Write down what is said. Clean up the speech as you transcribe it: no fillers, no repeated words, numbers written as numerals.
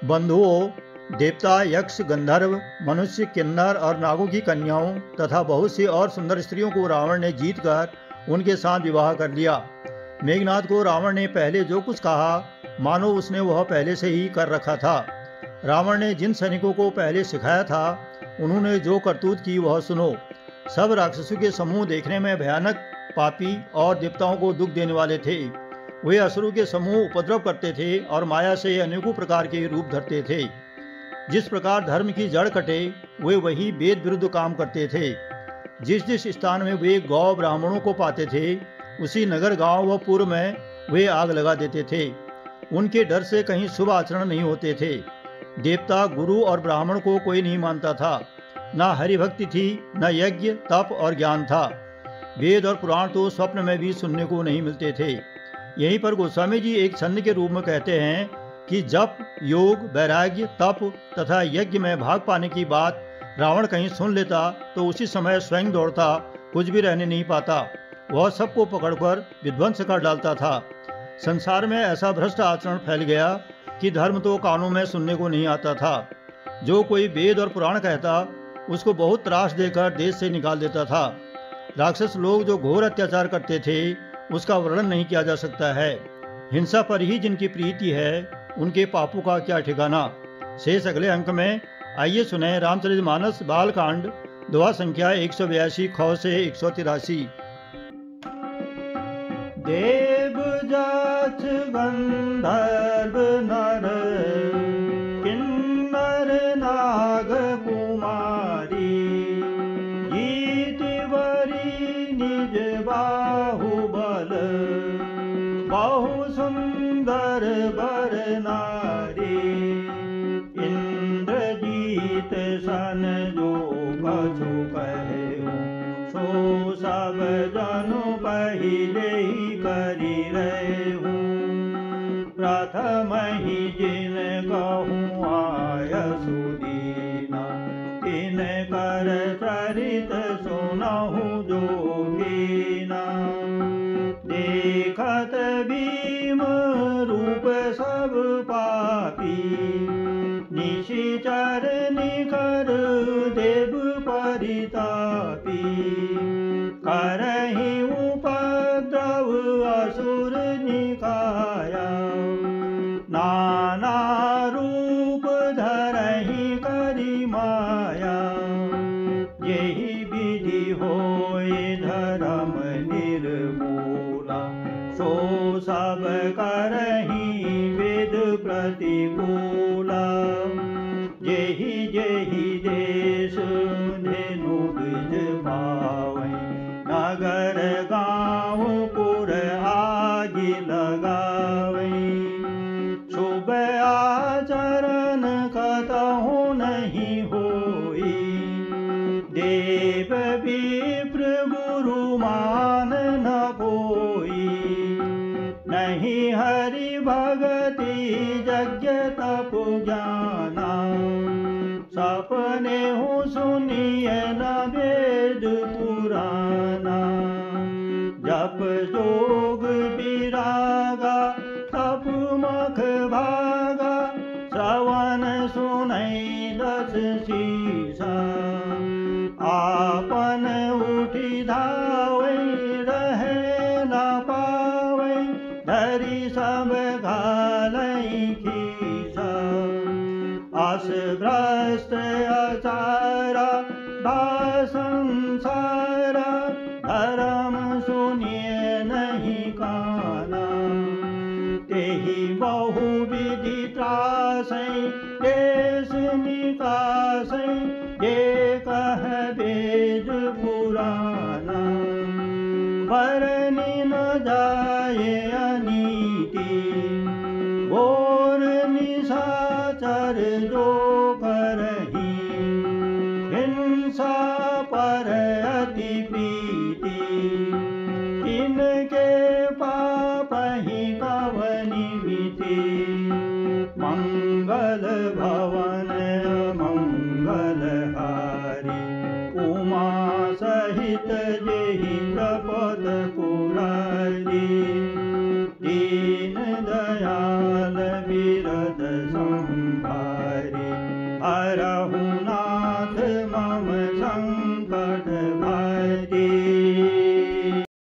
बंधुओं, देवता, यक्ष, गंधर्व, मनुष्य, किन्नर और नागों की कन्याओं तथा बहुत सी और सुंदर स्त्रियों को रावण ने जीतकर उनके साथ विवाह कर लिया। मेघनाद को रावण ने पहले जो कुछ कहा मानो उसने वह पहले से ही कर रखा था। रावण ने जिन सैनिकों को पहले सिखाया था उन्होंने जो करतूत की वह सुनो। सब राक्षसों के समूह देखने में भयानक, पापी और देवताओं को दुख देने वाले थे। वे असुरों के समूह उपद्रव करते थे और माया से अनेकों प्रकार के रूप धरते थे। जिस प्रकार धर्म की जड़ कटे वे वही वेद विरुद्ध काम करते थे। जिस जिस स्थान में वे गौ ब्राह्मणों को पाते थे उसी नगर, गांव व पुर में वे आग लगा देते थे। उनके डर से कहीं शुभ आचरण नहीं होते थे। देवता, गुरु और ब्राह्मण को कोई नहीं मानता था। न हरिभक्ति थी, न यज्ञ, तप और ज्ञान था। वेद और पुराण तो स्वप्न में भी सुनने को नहीं मिलते थे। यहीं पर गोस्वामी जी एक छंद के रूप में कहते हैं कि जप, योग, वैराग्य, तप तथा यज्ञ में भाग पाने की बात रावण कहीं सुन लेता तो उसी समय स्वयं दौड़ता, कुछ भी रहने नहीं पाता। वह सबको पकड़कर विध्वंस कर डालता था। संसार में ऐसा भ्रष्ट आचरण फैल गया कि धर्म तो कानों में सुनने को नहीं आता था। जो कोई वेद और पुराण कहता उसको बहुत त्रास देकर देश से निकाल देता था। राक्षस लोग जो घोर अत्याचार करते थे उसका वर्णन नहीं किया जा सकता है। हिंसा पर ही जिनकी प्रीति है उनके पापों का क्या ठिकाना। शेष अगले अंक में। आइए सुने रामचरितमानस बालकांड, दोहा संख्या 182 ख से 183। देव जाच गंधर्व नर किन्नर नाग कुमारी जीतवरी निज बाहुबल बहु सुंदर बर नारी इंद्रजीत सन जो कछु कहूँ सो सब जनु पहिले ही करी रहूँ प्रथम ही जिन कहूँ आय सुदीना तिन कर चरित सुनहु जोगीना देखत भीम रूप सब पापी निशिचर निकर देव परितापी करहि उपद्रव असुर निकाया नाना रूप धरहि करि माया यही विधि होय धर्म निर्मूला सो सब करहि वेद प्रतिकूला जेहि जेहि देश धेनु बीज पावै नगर गाँव पुर आगि लगावै शुभ आचरण कतहु नहीं होई देव विप्र गुरु मान न कोई नहीं हरि भगति यज्ञ तप ज्ञाना सपने हो सुनिए न वेद पुराना जप जोग विरागा तप मख भागा श्रवण सुनई दस शीसा आपन उठी धावे रहे न पावे धरी सब घालई खीसा आस भ्रष्ट अचारा संसारा धर्म सुनिए नहीं काना तेहि बहु विधि त्रासै देश निकासै ये कह वेद पुराना बरनि न जाए अनीति घोर निशाचर जो करहि हिंसा पर अति प्रीति इनके पाप ही कवनि मिति मंगल भवन मंगल हारी उमा सहित जेहि प्रपद पुरारी दीन दयाल विरद संहारी। हरहु नाथ मम संकट भारी।